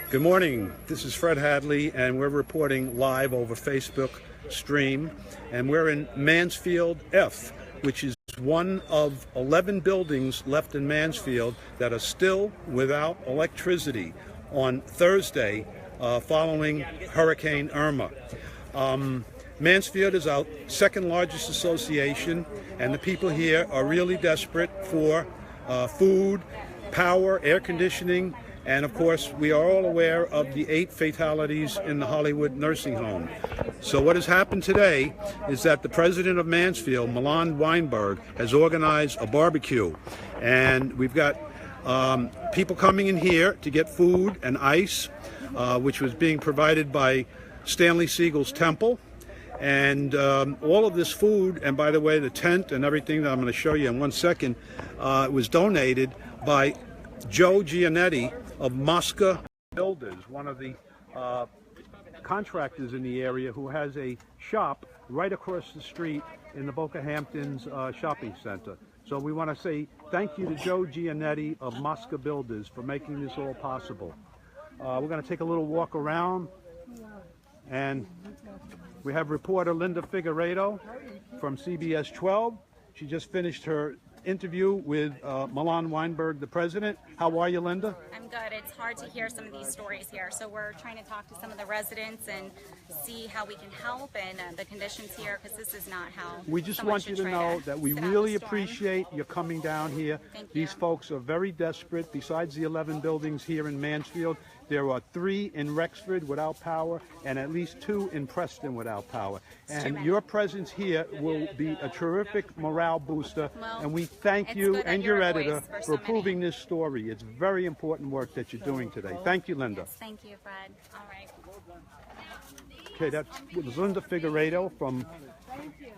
Good morning, this is Fred Hadley and we're reporting live over Facebook stream, and we're in Mansfield F, which is one of 11 buildings left in Mansfield that are still without electricity on Thursday following Hurricane Irma. Mansfield is our second largest association, and the people here are really desperate for food, power, air conditioning, and of course we are all aware of the 8 fatalities in the Hollywood nursing home. So what has happened today is that the president of Mansfield, Mansfield Weinberg, has organized a barbecue, and we've got people coming in here to get food and ice, which was being provided by Stanley Siegel's Temple. And all of this food, and by the way, the tent and everything that I'm going to show you in 1 second, was donated by Joe Giannetti of Mosca Builders, one of the contractors in the area who has a shop right across the street in the Boca Hamptons shopping center. So we want to say thank you to Joe Giannetti of Mosca Builders for making this all possible. We're going to take a little walk around, and we have reporter Linda Figueiredo from CBS 12. She just finished her interview with Mansfield Weinberg, the president. How are you, Linda? I'm good. It's hard to hear some of these stories here, so we're trying to talk to some of the residents and see how we can help and the conditions here, because this is not how we just want you to know that we really appreciate you coming down here. These folks are very desperate. Besides the 11 buildings here in Mansfield, there are 3 in Rexford without power and at least 2 in Preston without power. And your presence here will be a terrific morale booster, and we thank you and your editor for approving this story. It's very important work that you're doing today. Thank you, Linda. Yes, thank you, Fred. All right. Okay, that was Linda Figueiredo from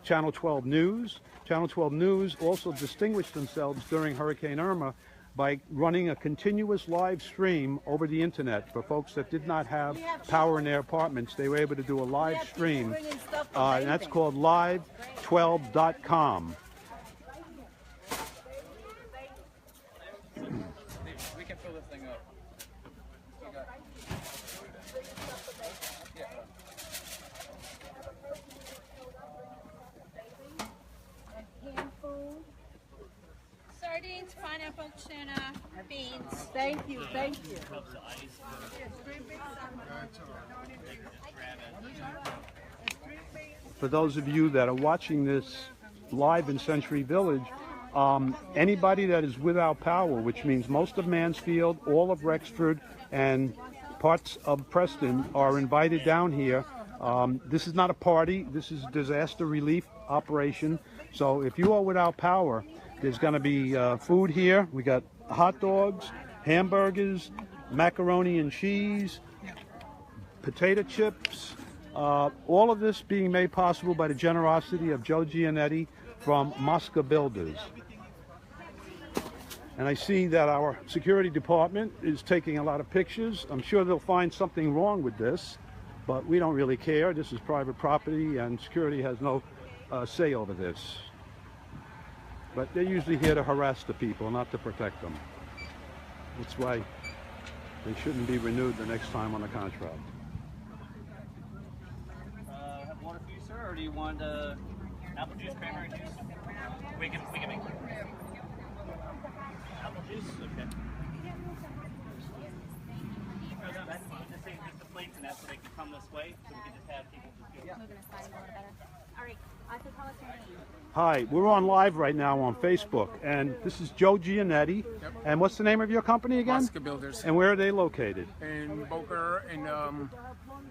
Channel 12 News. Channel 12 News also distinguished themselves during Hurricane Irma by running a continuous live stream over the internet for folks that did not have power in their apartments. They were able to do a live stream, and that's called live12.com. We can fill this thing up. Sardines, pineapple, tuna, beans. Thank you, thank you. For those of you that are watching this live in Century Village, anybody that is without power, which means most of Mansfield, all of Rexford, and parts of Preston, are invited down here. This is not a party. This is a disaster relief operation. So if you are without power, there's going to be food here. We got hot dogs, hamburgers, macaroni and cheese, potato chips, all of this being made possible by the generosity of Joe Giannetti from Mosca Builders. And I see that our security department is taking a lot of pictures. I'm sure they'll find something wrong with this, but we don't really care. This is private property and security has no say over this. But they're usually here to harass the people, not to protect them. That's why they shouldn't be renewed the next time on the contract. Have water for you, sir, or do you want apple juice, cranberry juice? We can make apple juice. Okay. That's just the plates, and that's so they can come this way, so we can just have people just go. Moving aside a little better. All right. Also tell us your name. Hi, we're on live right now on Facebook, and this is Joe Giannetti. Yep. And what's the name of your company again? Mosca Builders. And where are they located? In Boca,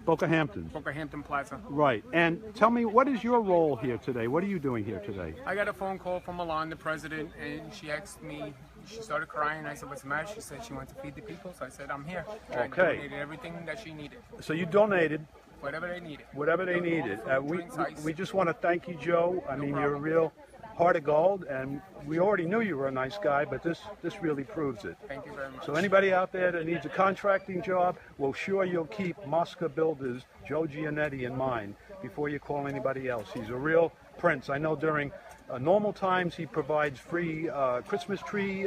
Boca Hamptons. Boca Hampton Plaza. Right. And tell me, what is your role here today? What are you doing here today? I got a phone call from Milan, the president, and she asked me, she started crying. I said, what's the matter? She said she wants to feed the people, so I said, I'm here. And Okay. I donated everything that she needed. So you donated Whatever they needed. whatever they needed. Drinks, ice. We just want to thank you, Joe. I mean, you're a real heart of gold, and we already knew you were a nice guy, but this really proves it. Thank you very much. So anybody out there that needs a contracting job, well, sure you'll keep Mosca Builders, Joe Giannetti, in mind before you call anybody else. He's a real prince. I know during normal times, he provides free Christmas tree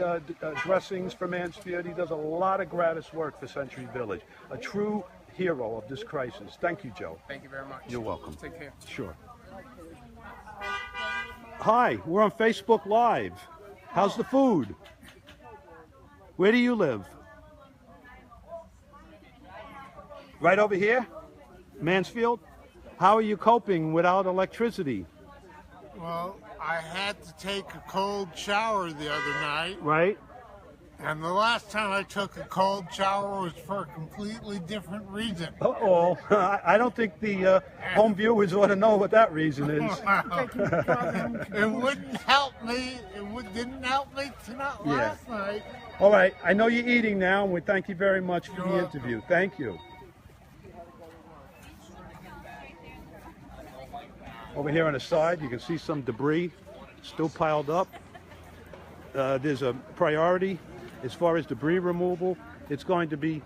dressings for Mansfield. He does a lot of gratis work for Century Village. A true hero of this crisis. Thank you, Joe. Thank you very much. You're welcome. Take care. Sure. Hi, we're on Facebook Live. How's the food? Where do you live? Right over here? Mansfield? How are you coping without electricity? Well, I had to take a cold shower the other night, Right? and the last time I took a cold shower was for a completely different reason. Uh-oh. I don't think the home viewers ought to know what that reason is. It wouldn't help me. Didn't help me tonight last night. All right. I know you're eating now, and we thank you very much for You're the welcome. interview. Thank you. Over here on the side, you can see some debris still piled up. There's a priority as far as debris removal. It's going to be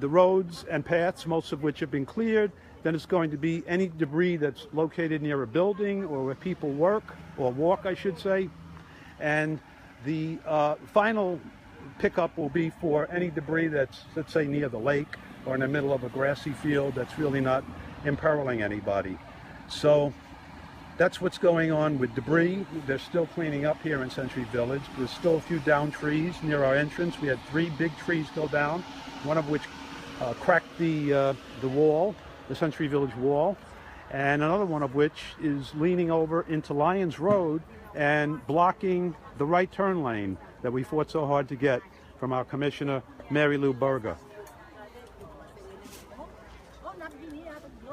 the roads and paths, most of which have been cleared. Then it's going to be any debris that's located near a building or where people work, or walk, I should say. And the final pickup will be for any debris that's, let's say, near the lake or in the middle of a grassy field that's really not imperiling anybody. So that's what's going on with debris. They're still cleaning up here in Century Village. There's still a few down trees near our entrance. We had 3 big trees go down, one of which cracked the wall, the Century Village wall, and another one of which is leaning over into Lyons Road and blocking the right turn lane that we fought so hard to get from our Commissioner, Mary Lou Berger.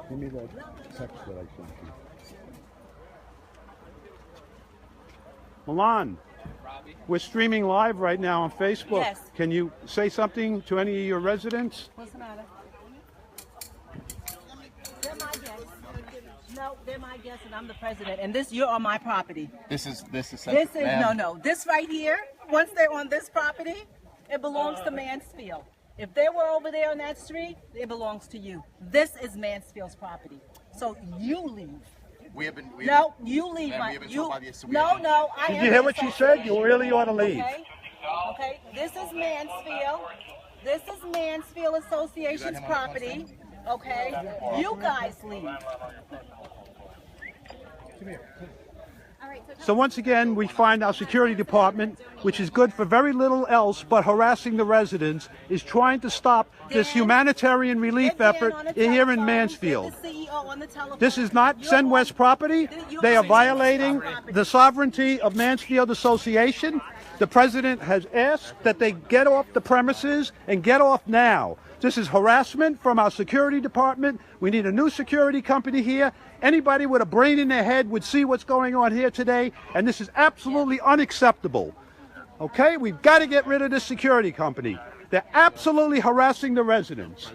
Give me the text that I sent you. Milan, we're streaming live right now on Facebook. Yes. Can you say something to any of your residents? What's the matter? They're my guests. No, they're my guests, and I'm the president. And you're on my property. This is This is no. This right here. Once they're on this property, it belongs to Mansfield. If they were over there on that street, it belongs to you. This is Mansfield's property. So you leave. You leave. Did you hear what she said? You really ought to leave. Okay. This is Mansfield. This is Mansfield Association's property. Okay. You guys leave. So once again, we find our security department, which is good for very little else but harassing the residents, is trying to stop this humanitarian relief effort here in Mansfield. This is not Send West property. They are violating the sovereignty of Mansfield Association. The president has asked that they get off the premises and get off now. This is harassment from our security department. We need a new security company here. Anybody with a brain in their head would see what's going on here today, and this is absolutely unacceptable. Okay, we've got to get rid of this security company. They're absolutely harassing the residents.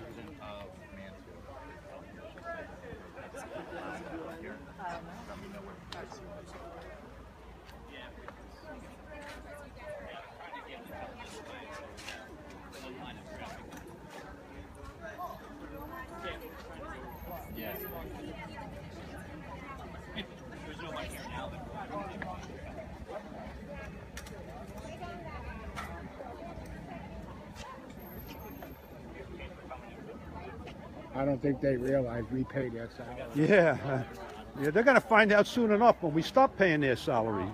I don't think they realize we pay their salary. Yeah, they're going to find out soon enough when we stop paying their salary.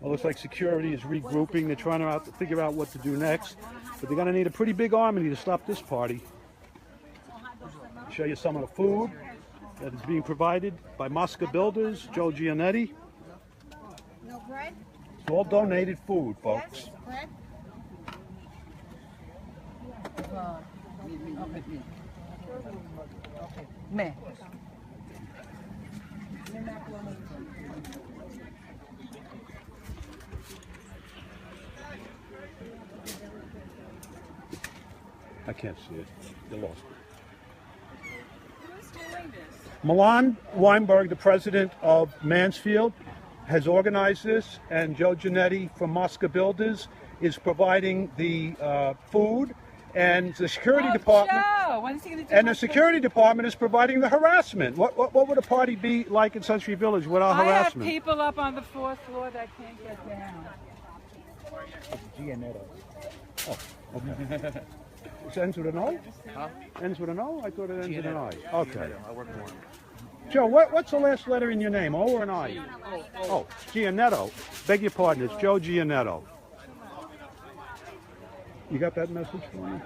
Well, looks like security is regrouping. They're trying to figure out what to do next. But they're going to need a pretty big army to stop this party. I'll show you some of the food that is being provided by Mosca Builders, Joe Giannetti. No bread? It's all donated food, folks. Bread? Man. can't see it. You lost it. Milan Weinberg, the president of Mansfield, has organized this, and Joe Giannetti from Mosca Builders is providing the food, and the security department. And the security department is providing the harassment. What would a party be like in Century Village without harassment? I have people up on the 4th floor that can't get down. Oh, okay. It ends with an O? Huh? Ends with an O? I thought it ends with an I. Okay. Joe, what's the last letter in your name? O or an I? Oh, Gianetto. Beg your pardon, it's Joe Gianetto. You got that message for me?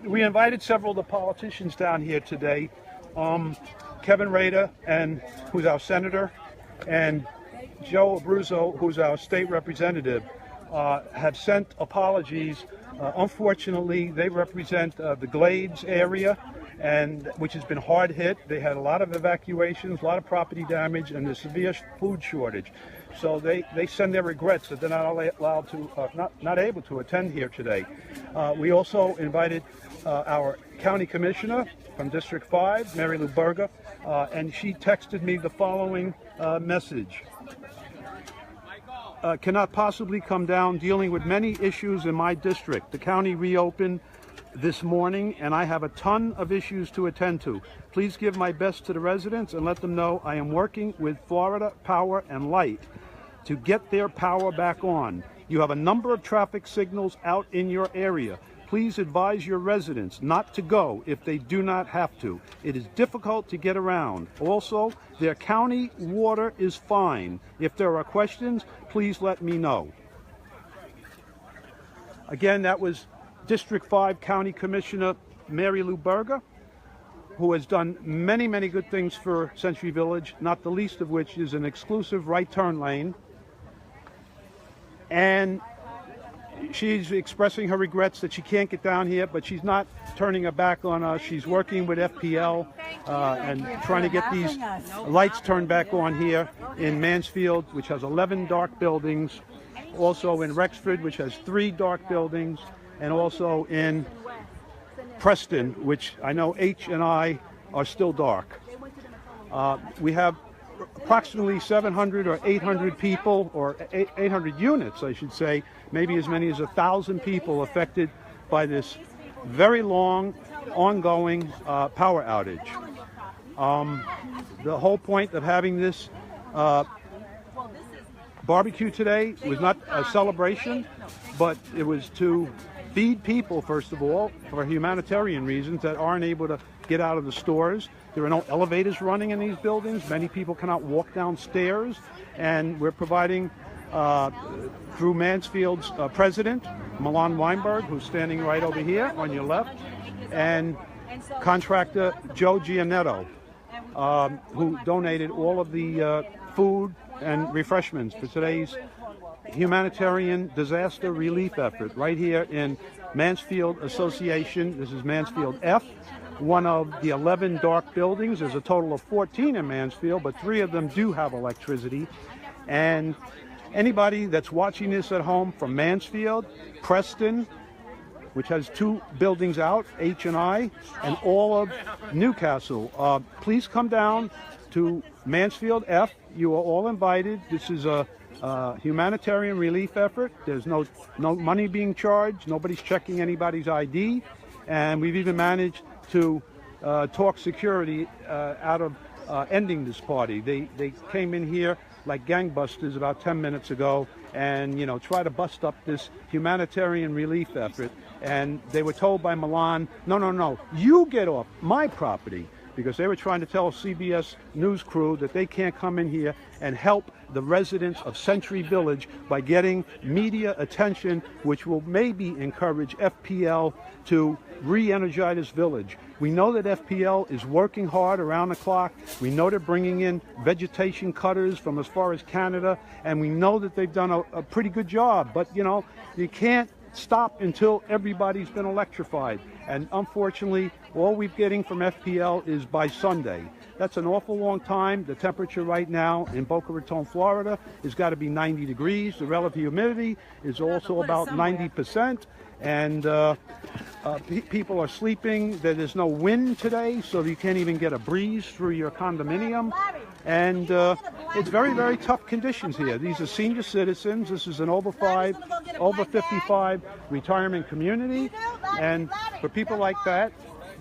We invited several of the politicians down here today. Kevin Rader, who's our senator, and Joe Abruzzo, who's our state representative, have sent apologies. Unfortunately, they represent the Glades area, which has been hard hit. They had a lot of evacuations, a lot of property damage, and a severe food shortage. So they send their regrets that they're not allowed to, not able to attend here today. We also invited our county commissioner from District 5, Mary Lou Berger, and she texted me the following message. Cannot possibly come down, dealing with many issues in my district. The county reopened this morning, and I have a ton of issues to attend to. Please give my best to the residents and let them know I am working with Florida Power and Light to get their power back on. You have a number of traffic signals out in your area. Please advise your residents not to go if they do not have to. It is difficult to get around. Also, their county water is fine. If there are questions, please let me know. Again, that was District 5 County Commissioner Mary Lou Berger, who has done many, many good things for Century Village, not the least of which is an exclusive right turn lane. And she's expressing her regrets that she can't get down here, but she's not turning her back on us. She's working with FPL and trying to get these lights turned back on here in Mansfield, which has 11 dark buildings. Also in Rexford, which has 3 dark buildings. And also in Preston, which I know H and I are still dark. We have approximately 700 or 800 people, or 800 units, I should say, maybe as many as 1,000 people affected by this very long, ongoing power outage. The whole point of having this barbecue today was not a celebration, but it was to feed people, first of all, for humanitarian reasons that aren't able to get out of the stores. There are no elevators running in these buildings. Many people cannot walk downstairs. And we're providing, through Mansfield's president, Milan Weinberg, who's standing right over here on your left, and contractor Joe Gianetto, who donated all of the food and refreshments for today's humanitarian disaster relief effort right here in Mansfield Association. This is Mansfield F, one of the 11 dark buildings. There's a total of 14 in Mansfield, but 3 of them do have electricity. And anybody that's watching this at home from Mansfield, Preston, which has 2 buildings out, H and I, and all of Newcastle, please come down to Mansfield F. You are all invited. This is a humanitarian relief effort. There's no money being charged. Nobody's checking anybody's ID. And we've even managed to talk security out of ending this party. They came in here like gangbusters about 10 minutes ago and, try to bust up this humanitarian relief effort. And they were told by Milan, no, you get off my property, because they were trying to tell CBS News crew that they can't come in here and help the residents of Century Village by getting media attention, which will maybe encourage FPL to re-energize this village. We know that FPL is working hard around the clock. We know they're bringing in vegetation cutters from as far as Canada, and we know that they've done a pretty good job. But, you can't stop until everybody's been electrified. And unfortunately, all we're getting from FPL is by Sunday. That's an awful long time. The temperature right now in Boca Raton, Florida, has got to be 90 degrees. The relative humidity is also about 90%. and people are sleeping. There's no wind today, so you can't even get a breeze through your condominium. And it's very, very tough conditions here. These are senior citizens. This is an over 55 retirement community. And for people like that,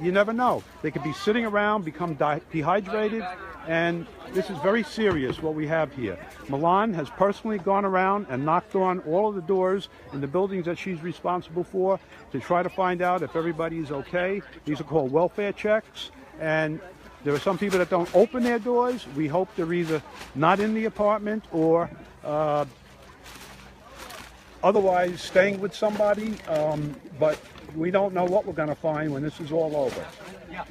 you never know. They could be sitting around, become dehydrated, and this is very serious what we have here. Milan has personally gone around and knocked on all of the doors in the buildings that she's responsible for to try to find out if everybody is okay. These are called welfare checks, and there are some people that don't open their doors. We hope they're either not in the apartment or otherwise staying with somebody, but we don't know what we're going to find when this is all over. Yeah.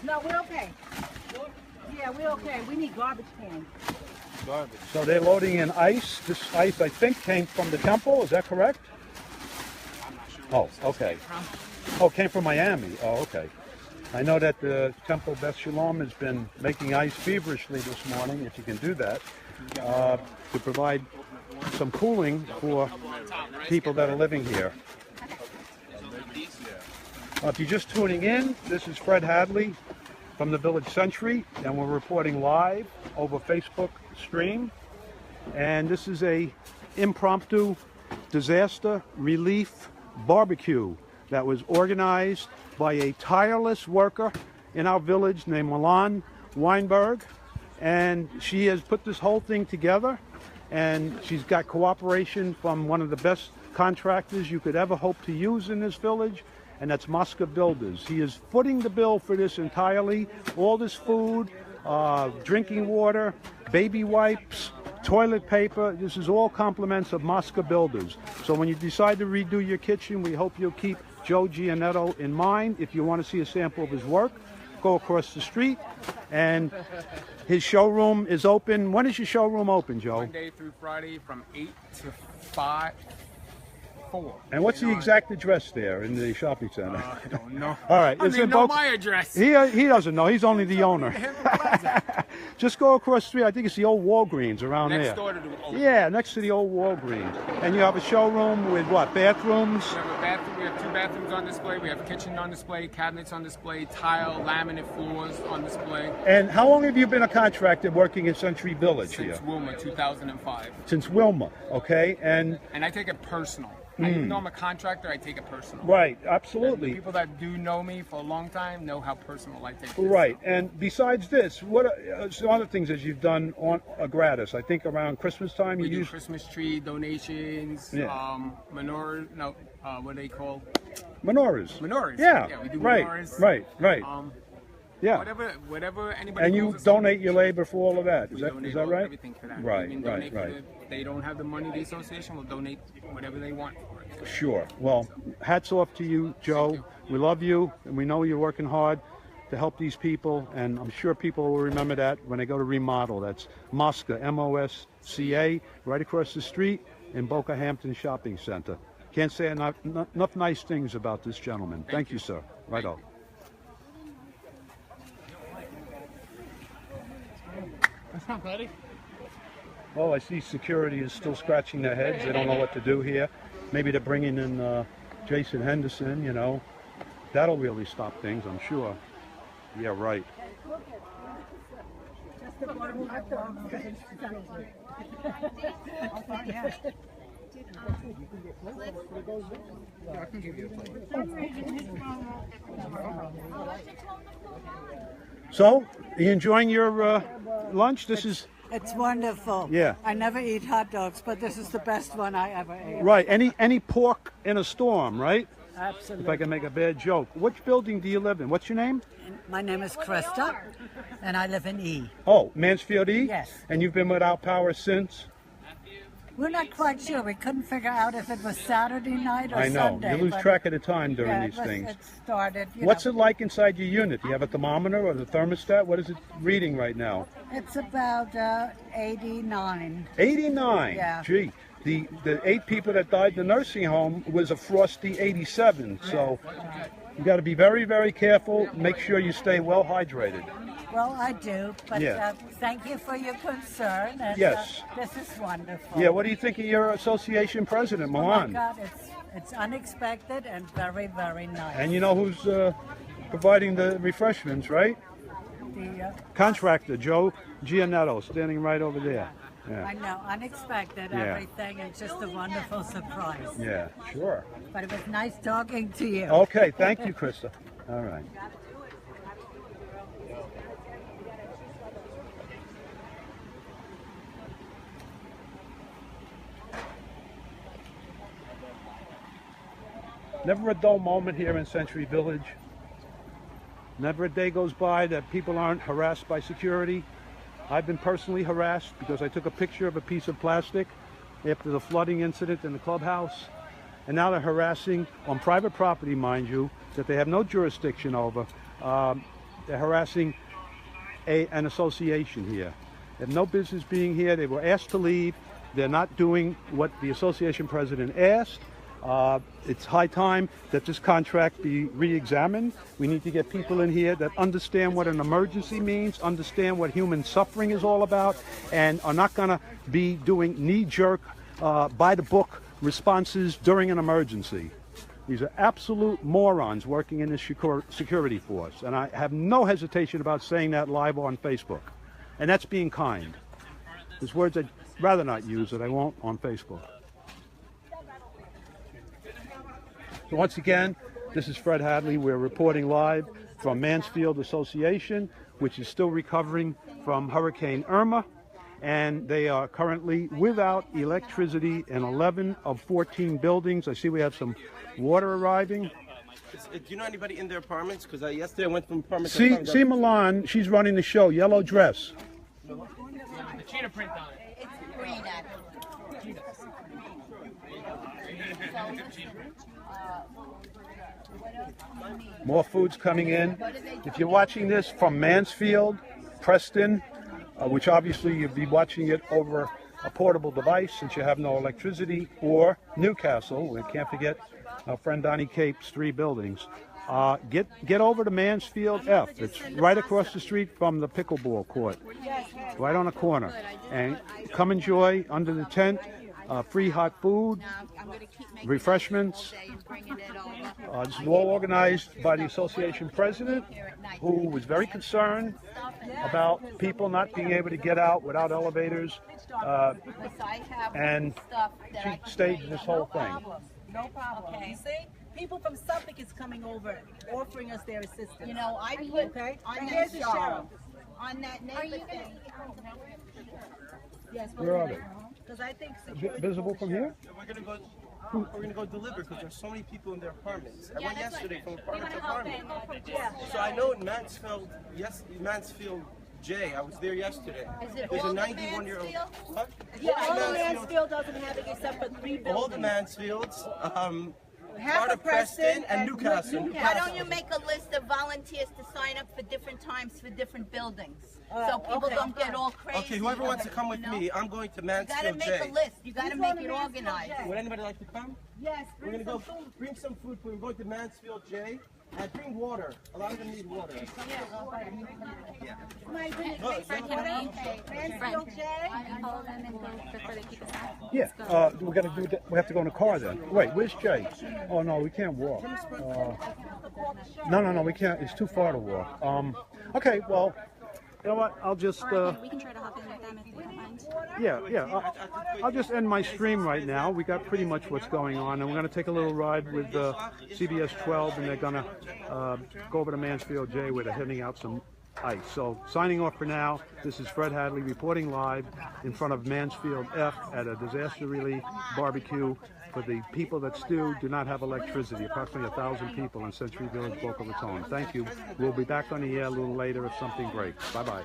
No, we're okay. Yeah, we're okay. We need garbage cans. So they're loading in ice. This ice, I think, came from the temple. Is that correct? Oh, okay. Oh, it came from Miami. Oh, okay. I know that the Temple Beth Shalom has been making ice feverishly this morning, if you can do that, to provide some cooling for people that are living here. If you're just tuning in, this is Fred Hadley from the Village Century, and we're reporting live over Facebook stream. And this is a impromptu disaster relief barbecue that was organized by a tireless worker in our village named Milan Weinberg, and she has put this whole thing together, and she's got cooperation from one of the best contractors you could ever hope to use in this village, and that's Mosca Builders. He is footing the bill for this entirely. All this food, drinking water, baby wipes, toilet paper, this is all compliments of Mosca Builders. So when you decide to redo your kitchen, we hope you'll keep Joe Gianetto in mind. If you want to see a sample of his work, go across the street, and his showroom is open. When is your showroom open, Joe? Monday through Friday from 8 to 5. 4. And what's the exact address there in the shopping center? I don't know. All right. I don't even know my address. He doesn't know. He's only the owner. Just go across the street. I think it's the old Walgreens around Next there. door to the old. Yeah, next to the old Walgreens. And you have a showroom with what? Bathrooms? We have a bathroom. We have 2 bathrooms on display. We have a kitchen on display, cabinets on display, tile, laminate floors on display. And how long have you been a contractor working in Century Village here? Since Wilma, 2005. Since Wilma, okay. And I take it personal. Even though I'm a contractor, I take it personal. right, The absolutely. people that do know me for a long time know how personal I take this. Right, and besides this, what are some other things that you've done on gratis? I think around Christmas time We you do use Christmas tree donations, Yeah. menorah, no, what do they call? menorahs. Menorahs. Yeah, Yeah, we do right, menorahs. right. Yeah, Whatever anybody and you calls us on. donate your labor for all of that. We Is donate that right? everything for that. Right, We even right, donate for right. if they don't have the money, the association will donate whatever they want for it. Sure. Well, hats off to you, Joe. We love you, and we know you're working hard to help these people, and I'm sure people will remember that when they go to remodel. That's Mosca, M-O-S-C-A, right across the street in Boca Hampton Shopping Center. Can't say enough nice things about this gentleman. Thank you, sir. Right on. That's not ready. Oh, I see security is still scratching their heads. They don't know what to do here. Maybe they're bringing in Jason Henderson, you know. That'll really stop things, I'm sure. Yeah, right. So, are you enjoying your lunch? This is... It's wonderful. Yeah. I never eat hot dogs, but this is the best one I ever ate. Right. Any pork in a storm, right? Absolutely. If I can make a bad joke. Which building do you live in? What's your name? My name is Krista, and I live in E. Oh, Mansfield E? Yes. And you've been without power since? We're not quite sure. We couldn't figure out if it was Saturday night or I know. Sunday. You lose but track of the time during yeah, these things. It started. What's it like inside your unit? Do you have a thermometer or the thermostat? What is it reading right now? It's about 89. 89? Yeah. Gee. The 8 people that died in the nursing home was a frosty 87. So you got to be very, very careful. Make sure you stay well hydrated. Well, I do, but Yeah. thank you for your concern. And, Yes. this is wonderful. Yeah, what do you think of your association president, Oh my Milan? God, it's unexpected and very, very nice. And you know who's providing the refreshments, right? The, Contractor Joe Gianetto, standing right over there. I Yeah, know, unexpected, Yeah. everything, and just a wonderful surprise. yeah, sure. But it was nice talking to you. Okay, thank you, Krista. All right. Never a dull moment here in Century Village. Never a day goes by that people aren't harassed by security. I've been personally harassed because I took a picture of a piece of plastic after the flooding incident in the clubhouse. And now they're harassing on private property, mind you, that they have no jurisdiction over. They're harassing an association here. They have no business being here. They were asked to leave. They're not doing what the association president asked. It's high time that this contract be re-examined. We need to get people in here that understand what an emergency means, understand what human suffering is all about, and are not going to be doing knee-jerk, by-the-book responses during an emergency. These are absolute morons working in this security force, and I have no hesitation about saying that live on Facebook. And that's being kind. There's words I'd rather not use that I won't on Facebook. So once again, this is Fred Hadley. We're reporting live from Mansfield Association, which is still recovering from Hurricane Irma, and they are currently without electricity in 11 of 14 buildings. I see we have some water arriving. Do you know anybody in their apartments? Because yesterday I went from apartment to See Milan, she's running the show, yellow dress. The cheetah print on it. It's green, actually. More food's coming in. If you're watching this from Mansfield, Preston, which obviously you'll be watching it over a portable device since you have no electricity, or Newcastle, we can't forget our friend Donnie Cape's 3 buildings. Get over to Mansfield F. It's right across the street from the pickleball court, right on the corner. And come enjoy under the tent. Free hot food, refreshments. This is all organized by the association president, who was very concerned about people not being able to get out without elevators, and she staged this whole thing. No problem. Okay. You see, people from Suffolk is coming over, offering us their assistance. You know, I put okay. on And that here's the sheriff. on that neighbor thing. Yes, Where are they? because I think security. Visible from here? We're gonna go deliver because there's so many people in their apartments. I went yesterday from apartment to apartment. So I know in Mansfield, Mansfield J. I was there yesterday. Is it There's all a the 91-year-old. Mansfield? What? Yeah, all of Mansfield doesn't have it except for 3 buildings. All the Mansfields. Half part of of Preston and Newcastle. Why don't you make a list of volunteers to sign up for different times for different buildings? So people okay. don't get all crazy. Okay, whoever wants to come with me, I'm going to You gotta Mansfield make J. a list. You gotta Who's make going it to Mansfield organized. J? Would anybody like to come? Yes, We're gonna go bring some food. We're going to Mansfield J. And bring water. A lot of them need water. Fred, can we follow them and go before they keep us out? Yeah, we got to do that. We have to go in a car then. Wait, where's Jay? Oh no, we can't walk. No, we can't. It's too far to walk. Okay, well, you know what? I'll just. We can try to hop in with them if they don't mind. Yeah. I'll just end my stream right now. We got pretty much what's going on, and we're going to take a little ride with CBS 12, and they're going to go over to Mansfield J where they're handing out some ice. So signing off for now. This is Fred Hadley reporting live in front of Mansfield F at a disaster relief barbecue for the people that still do not have electricity. Approximately 1,000 people in Century Village, Boca Raton. Thank you. We'll be back on the air a little later if something breaks. Bye-bye.